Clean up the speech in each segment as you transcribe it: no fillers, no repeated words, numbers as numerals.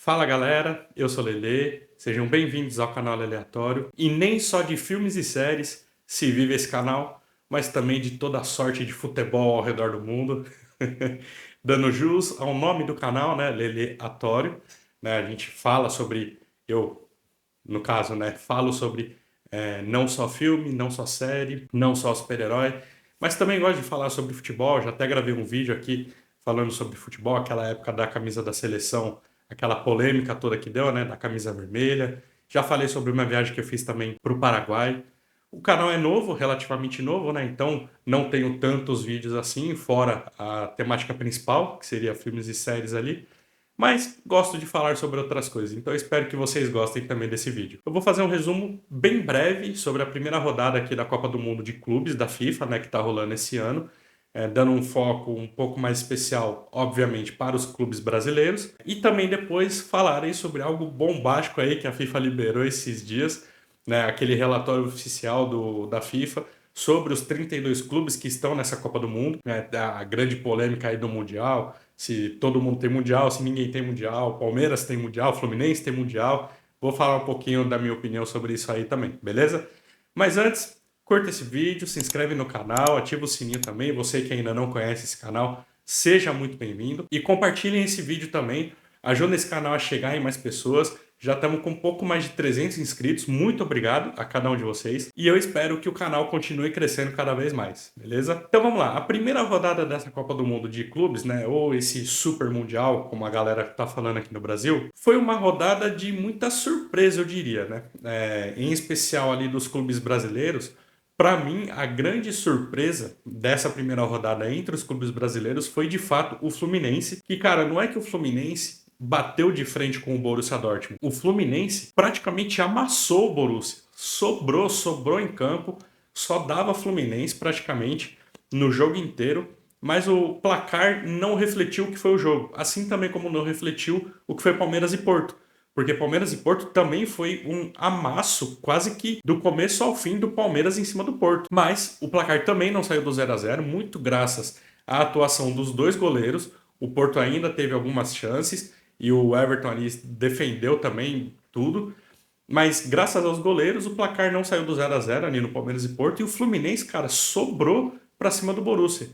Fala galera, eu sou Lelê, sejam bem-vindos ao canal Aleatório. E nem só de filmes e séries se vive esse canal, mas também de toda sorte de futebol ao redor do mundo. Dando jus ao nome do canal, né, Lelê Atório, né, a gente fala sobre, eu, no caso, né, falo sobre não só filme, não só série, não só super-herói, mas também gosto de falar sobre futebol. Já até gravei um vídeo aqui falando sobre futebol, aquela época da camisa da seleção, aquela polêmica toda que deu, né, da camisa vermelha. Já falei sobre uma viagem que eu fiz também para o Paraguai. O canal é novo, relativamente novo, né? Então não tenho tantos vídeos assim, fora a temática principal, que seria filmes e séries ali. Mas gosto de falar sobre outras coisas, então eu espero que vocês gostem também desse vídeo. Eu vou fazer um resumo bem breve sobre a primeira rodada aqui da Copa do Mundo de Clubes da FIFA, né, que está rolando esse ano, dando um foco um pouco mais especial, obviamente, para os clubes brasileiros, e também depois falarei sobre algo bombástico aí que a FIFA liberou esses dias, né, aquele relatório oficial da FIFA sobre os 32 clubes que estão nessa Copa do Mundo, né, a grande polêmica aí do Mundial, se todo mundo tem Mundial, se ninguém tem Mundial, Palmeiras tem Mundial, Fluminense tem Mundial. Vou falar um pouquinho da minha opinião sobre isso aí também, beleza? Mas antes, curta esse vídeo, se inscreve no canal, ativa o sininho também. Você que ainda não conhece esse canal, seja muito bem-vindo. E compartilhem esse vídeo também, ajuda esse canal a chegar em mais pessoas. Já estamos com um pouco mais de 300 inscritos. Muito obrigado a cada um de vocês. E eu espero que o canal continue crescendo cada vez mais, beleza? Então vamos lá. A primeira rodada dessa Copa do Mundo de clubes, né? Ou esse Super Mundial, como a galera tá falando aqui no Brasil, foi uma rodada de muita surpresa, eu diria, né? Em especial ali dos clubes brasileiros. Para mim, a grande surpresa dessa primeira rodada entre os clubes brasileiros foi de fato o Fluminense. Que, cara, não é que o Fluminense bateu de frente com o Borussia Dortmund. O Fluminense praticamente amassou o Borussia. Sobrou em campo, só dava Fluminense praticamente no jogo inteiro, mas o placar não refletiu o que foi o jogo, assim também como não refletiu o que foi Palmeiras e Porto. Porque Palmeiras e Porto também foi um amasso, quase que do começo ao fim do Palmeiras em cima do Porto. Mas o placar também não saiu do 0-0, muito graças à atuação dos dois goleiros. O Porto ainda teve algumas chances e o Everton ali defendeu também tudo. Mas graças aos goleiros, o placar não saiu do 0-0 ali no Palmeiras e Porto. E o Fluminense, cara, sobrou para cima do Borussia.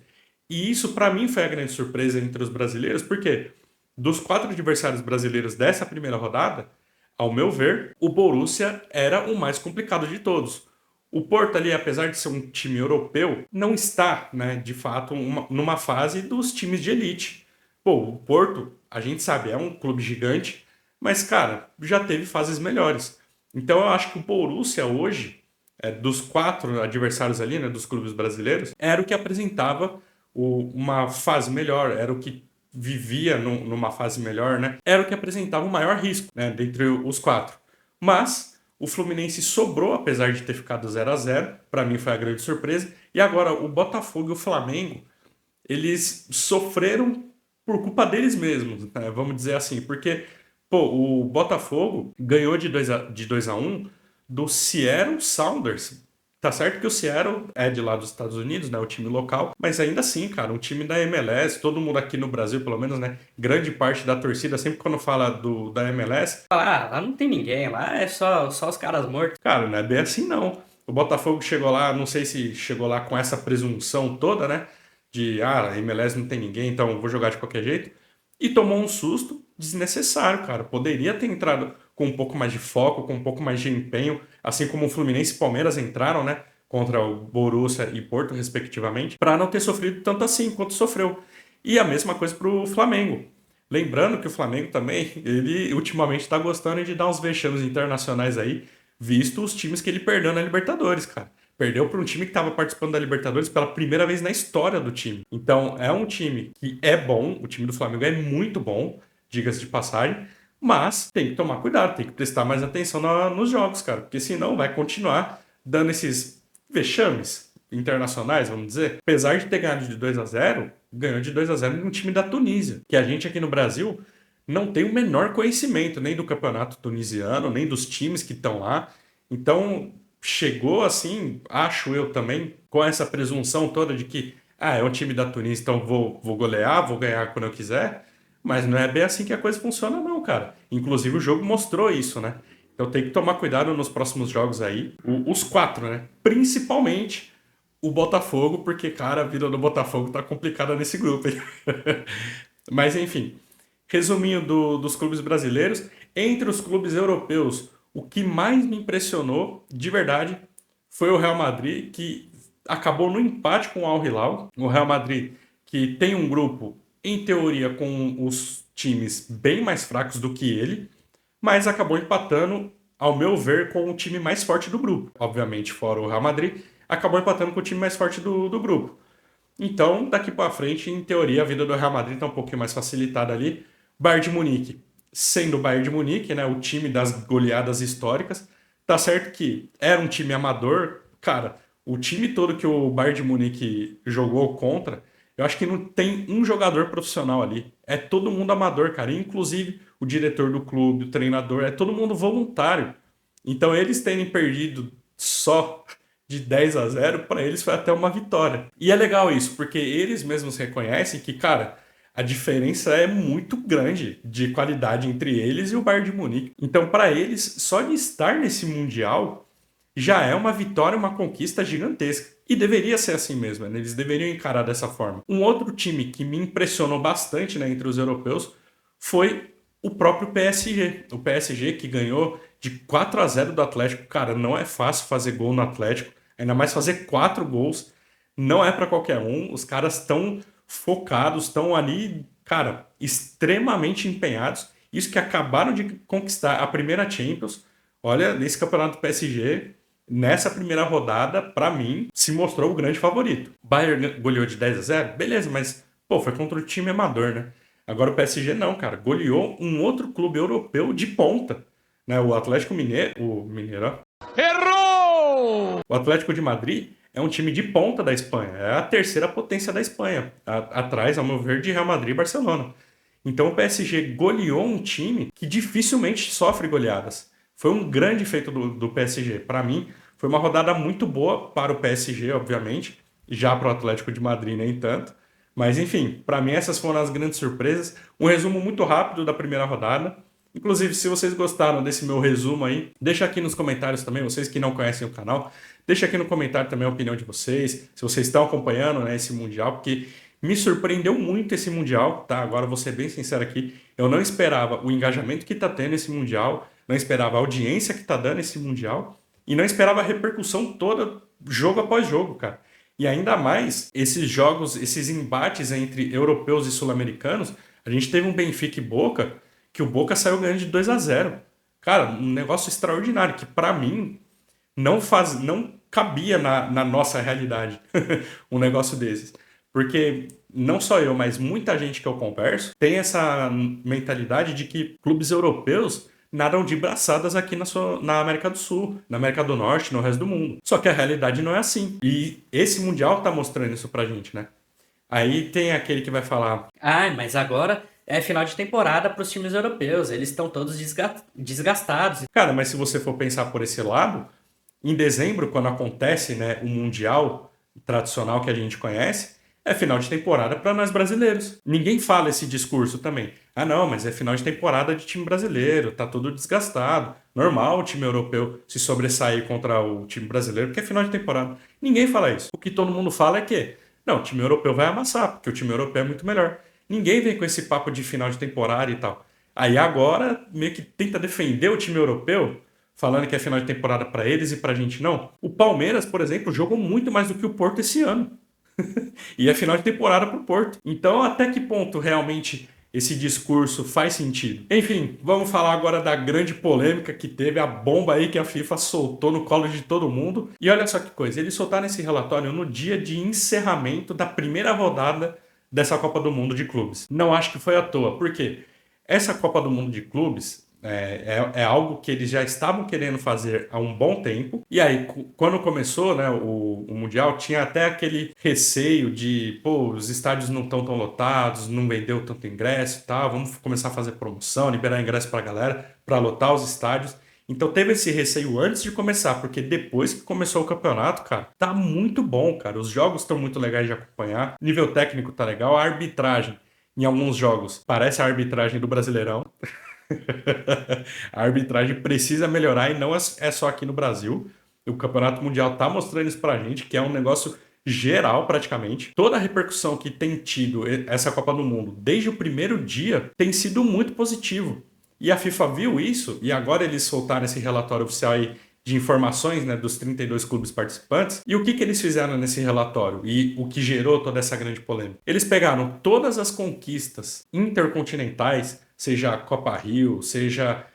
E isso, para mim, foi a grande surpresa entre os brasileiros, porque dos 4 adversários brasileiros dessa primeira rodada, ao meu ver, o Borussia era o mais complicado de todos. O Porto ali, apesar de ser um time europeu, não está, né, de fato, numa fase dos times de elite. Pô, o Porto, a gente sabe, é um clube gigante, mas, cara, já teve fases melhores. Então eu acho que o Borussia hoje, dos 4 adversários ali, né, dos clubes brasileiros, era o que apresentava uma fase melhor, era o que vivia numa fase melhor, né? Era o que apresentava o maior risco, né, dentre os 4. Mas o Fluminense sobrou, apesar de ter ficado 0-0. Para mim foi a grande surpresa. E agora o Botafogo e o Flamengo, eles sofreram por culpa deles mesmos, né? Vamos dizer assim, porque pô, o Botafogo ganhou de 2-1 do Seattle Sounders. Tá certo que o Seattle é de lá dos Estados Unidos, né, o time local, mas ainda assim, cara, um time da MLS, todo mundo aqui no Brasil, pelo menos, né, grande parte da torcida, sempre quando fala da MLS, Fala, lá não tem ninguém, lá é só os caras mortos. cara, não é bem assim não. O Botafogo chegou lá, não sei se chegou lá com essa presunção toda, né, de, a MLS não tem ninguém, então vou jogar de qualquer jeito, e tomou um susto desnecessário, cara. Poderia ter entrado com um pouco mais de foco, com um pouco mais de empenho, assim como o Fluminense e Palmeiras entraram, né, contra o Borussia e Porto, respectivamente, para não ter sofrido tanto assim quanto sofreu. E a mesma coisa para o Flamengo. Lembrando que o Flamengo também, ele ultimamente está gostando de dar uns vexames internacionais aí, visto os times que ele perdeu na Libertadores, cara. Perdeu para um time que estava participando da Libertadores pela primeira vez na história do time. Então, é um time que é bom, o time do Flamengo é muito bom, diga-se de passagem, mas tem que tomar cuidado, tem que prestar mais atenção nos jogos, cara, porque senão vai continuar dando esses vexames internacionais, vamos dizer. Apesar de ter ganhado de 2-0, ganhou de 2-0 num time da Tunísia, que a gente aqui no Brasil não tem o menor conhecimento nem do campeonato tunisiano, nem dos times que estão lá. Então, chegou assim, acho eu também, com essa presunção toda de que é um time da Tunísia, então vou golear, vou ganhar quando eu quiser. Mas não é bem assim que a coisa funciona não, cara. Inclusive o jogo mostrou isso, né? Então tem que tomar cuidado nos próximos jogos aí. Os quatro, né? Principalmente o Botafogo, porque, cara, a vida do Botafogo tá complicada nesse grupo, hein? Mas enfim, resuminho dos clubes brasileiros. Entre os clubes europeus, o que mais me impressionou, de verdade, foi o Real Madrid, que acabou no empate com o Al Hilal. O Real Madrid, que tem um grupo, em teoria, com os times bem mais fracos do que ele, mas acabou empatando, ao meu ver, com o time mais forte do grupo. Obviamente, fora o Real Madrid, acabou empatando com o time mais forte do grupo. Então, daqui para frente, em teoria, a vida do Real Madrid está um pouquinho mais facilitada ali. Bayern de Munique, sendo o Bayern de Munique, né, o time das goleadas históricas, tá certo que era um time amador. Cara, o time todo que o Bayern de Munique jogou contra, eu acho que não tem um jogador profissional ali. É todo mundo amador, cara. Inclusive o diretor do clube, o treinador, é todo mundo voluntário. Então, eles terem perdido só de 10-0, para eles foi até uma vitória. E é legal isso, porque eles mesmos reconhecem que, cara, a diferença é muito grande de qualidade entre eles e o Bayern de Munique. Então, para eles, só de estar nesse Mundial já é uma vitória, uma conquista gigantesca. E deveria ser assim mesmo, né? Eles deveriam encarar dessa forma. Um outro time que me impressionou bastante, né, entre os europeus foi o próprio PSG. O PSG que ganhou de 4-0 do Atlético. Cara, não é fácil fazer gol no Atlético, ainda mais fazer 4 gols. Não é para qualquer um. Os caras estão focados, estão ali, cara, extremamente empenhados. Isso que acabaram de conquistar a primeira Champions. Olha, nesse campeonato do PSG, nessa primeira rodada, para mim, se mostrou o grande favorito. Bayern goleou de 10-0, beleza, mas pô, foi contra o time amador, né? Agora o PSG não, cara, goleou um outro clube europeu de ponta, né? O Atlético Mineiro, errou! O Atlético de Madrid é um time de ponta da Espanha, é a terceira potência da Espanha, atrás, ao meu ver, de Real Madrid e Barcelona. Então o PSG goleou um time que dificilmente sofre goleadas. Foi um grande feito do PSG. Para mim, foi uma rodada muito boa para o PSG, obviamente. Já para o Atlético de Madrid, nem tanto. Mas, enfim, para mim essas foram as grandes surpresas. Um resumo muito rápido da primeira rodada. Inclusive, se vocês gostaram desse meu resumo aí, deixa aqui nos comentários também, vocês que não conhecem o canal, deixa aqui no comentário também a opinião de vocês, se vocês estão acompanhando, né, esse Mundial, porque me surpreendeu muito esse Mundial, tá? Agora vou ser bem sincero aqui, eu não esperava o engajamento que tá tendo esse Mundial, não esperava a audiência que tá dando esse Mundial, e não esperava a repercussão toda, jogo após jogo, cara. E ainda mais, esses jogos, esses embates entre europeus e sul-americanos, a gente teve um Benfica e Boca, que o Boca saiu ganhando de 2-0. Cara, um negócio extraordinário, que pra mim não cabia na nossa realidade um negócio desses. Porque não só eu, mas muita gente que eu converso tem essa mentalidade de que clubes europeus nadam de braçadas aqui na América do Sul, na América do Norte, no resto do mundo. Só que a realidade não é assim. E esse Mundial tá mostrando isso pra gente, né? Aí tem aquele que vai falar... Mas agora é final de temporada para os times europeus. Eles estão todos desgastados. Cara, mas se você for pensar por esse lado, em dezembro, quando acontece, né, o Mundial tradicional que a gente conhece, é final de temporada para nós brasileiros. Ninguém fala esse discurso também. Ah, não, mas é final de temporada de time brasileiro, tá todo desgastado. Normal o time europeu se sobressair contra o time brasileiro, porque é final de temporada. Ninguém fala isso. O que todo mundo fala é que, não, o time europeu vai amassar, porque o time europeu é muito melhor. Ninguém vem com esse papo de final de temporada e tal. Aí agora, meio que tenta defender o time europeu, falando que é final de temporada para eles e pra gente não. O Palmeiras, por exemplo, jogou muito mais do que o Porto esse ano. E é final de temporada pro Porto. Então, até que ponto realmente esse discurso faz sentido? Enfim, vamos falar agora da grande polêmica que teve, a bomba aí que a FIFA soltou no colo de todo mundo. E olha só que coisa, eles soltaram esse relatório no dia de encerramento da primeira rodada dessa Copa do Mundo de clubes. Não acho que foi à toa, porque essa Copa do Mundo de clubes é algo que eles já estavam querendo fazer há um bom tempo. E aí, quando começou, né, o Mundial, tinha até aquele receio de, pô, os estádios não estão tão lotados, não vendeu tanto ingresso e tal, vamos começar a fazer promoção, liberar ingresso pra galera, para lotar os estádios. Então teve esse receio antes de começar, porque depois que começou o campeonato, cara, tá muito bom, cara. Os jogos estão muito legais de acompanhar, o nível técnico tá legal, a arbitragem em alguns jogos parece a arbitragem do Brasileirão. A arbitragem precisa melhorar e não é só aqui no Brasil. O Campeonato Mundial tá mostrando isso pra gente, que é um negócio geral praticamente. Toda a repercussão que tem tido essa Copa do Mundo desde o primeiro dia tem sido muito positivo. E a FIFA viu isso e agora eles soltaram esse relatório oficial aí de informações, né, dos 32 clubes participantes. E o que eles fizeram nesse relatório? E o que gerou toda essa grande polêmica? Eles pegaram todas as conquistas intercontinentais, seja a Copa Rio, seja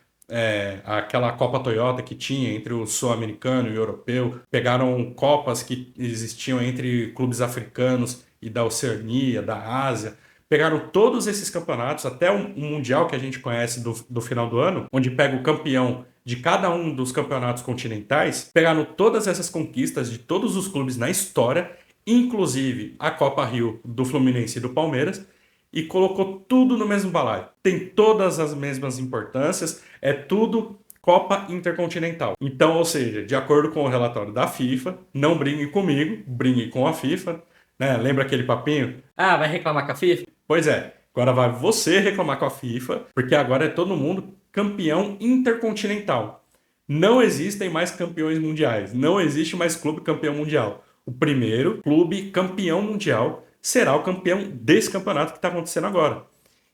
aquela Copa Toyota que tinha entre o sul-americano e o europeu, pegaram copas que existiam entre clubes africanos e da Oceania, da Ásia, pegaram todos esses campeonatos, até o Mundial que a gente conhece do final do ano, onde pega o campeão de cada um dos campeonatos continentais, pegaram todas essas conquistas de todos os clubes na história, inclusive a Copa Rio do Fluminense e do Palmeiras, e colocou tudo no mesmo balaio. Tem todas as mesmas importâncias, é tudo Copa Intercontinental. Então, ou seja, de acordo com o relatório da FIFA, não brinque comigo, brinque com a FIFA, né? Lembra aquele papinho? Ah, vai reclamar com a FIFA? Pois é, agora vai você reclamar com a FIFA, porque agora é todo mundo campeão intercontinental. Não existem mais campeões mundiais, não existe mais clube campeão mundial. O primeiro clube campeão mundial será o campeão desse campeonato que está acontecendo agora.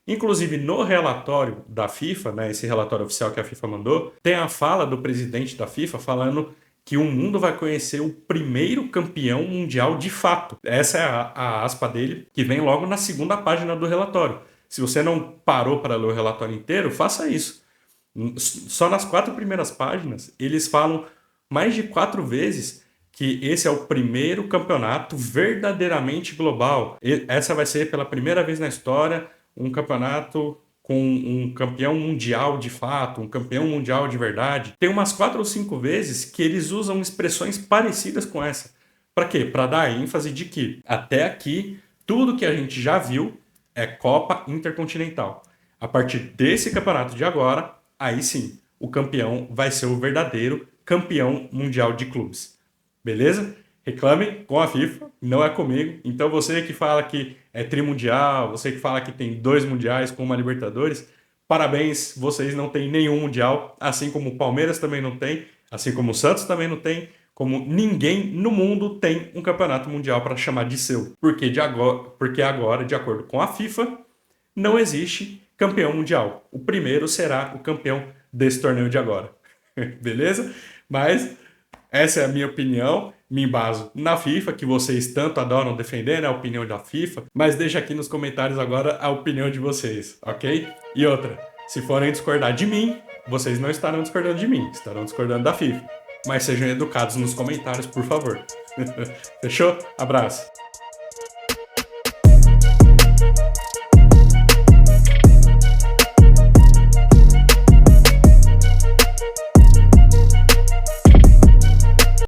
Inclusive, no relatório da FIFA, né, esse relatório oficial que a FIFA mandou, tem a fala do presidente da FIFA falando que o mundo vai conhecer o primeiro campeão mundial de fato. Essa é a aspa dele, que vem logo na segunda página do relatório. Se você não parou para ler o relatório inteiro, faça isso. Só nas 4 primeiras páginas, eles falam mais de 4 vezes que esse é o primeiro campeonato verdadeiramente global. Essa vai ser, pela primeira vez na história, um campeonato com um campeão mundial de fato, um campeão mundial de verdade. Tem umas 4 ou 5 vezes que eles usam expressões parecidas com essa. Para quê? Para dar ênfase de que, até aqui, tudo que a gente já viu é Copa Intercontinental. A partir desse campeonato de agora, aí sim, o campeão vai ser o verdadeiro campeão mundial de clubes. Beleza? Reclame com a FIFA, não é comigo. Então você que fala que é trimundial, você que fala que tem 2 mundiais com uma Libertadores, parabéns, vocês não têm nenhum mundial, assim como o Palmeiras também não tem, assim como o Santos também não tem, como ninguém no mundo tem um campeonato mundial para chamar de seu. Porque agora, de acordo com a FIFA, não existe campeão mundial. O primeiro será o campeão desse torneio de agora. Beleza? Mas essa é a minha opinião, me embaso na FIFA, que vocês tanto adoram defender, né, a opinião da FIFA, mas deixa aqui nos comentários agora a opinião de vocês, ok? E outra, se forem discordar de mim, vocês não estarão discordando de mim, estarão discordando da FIFA. Mas sejam educados nos comentários, por favor. Fechou? Abraço!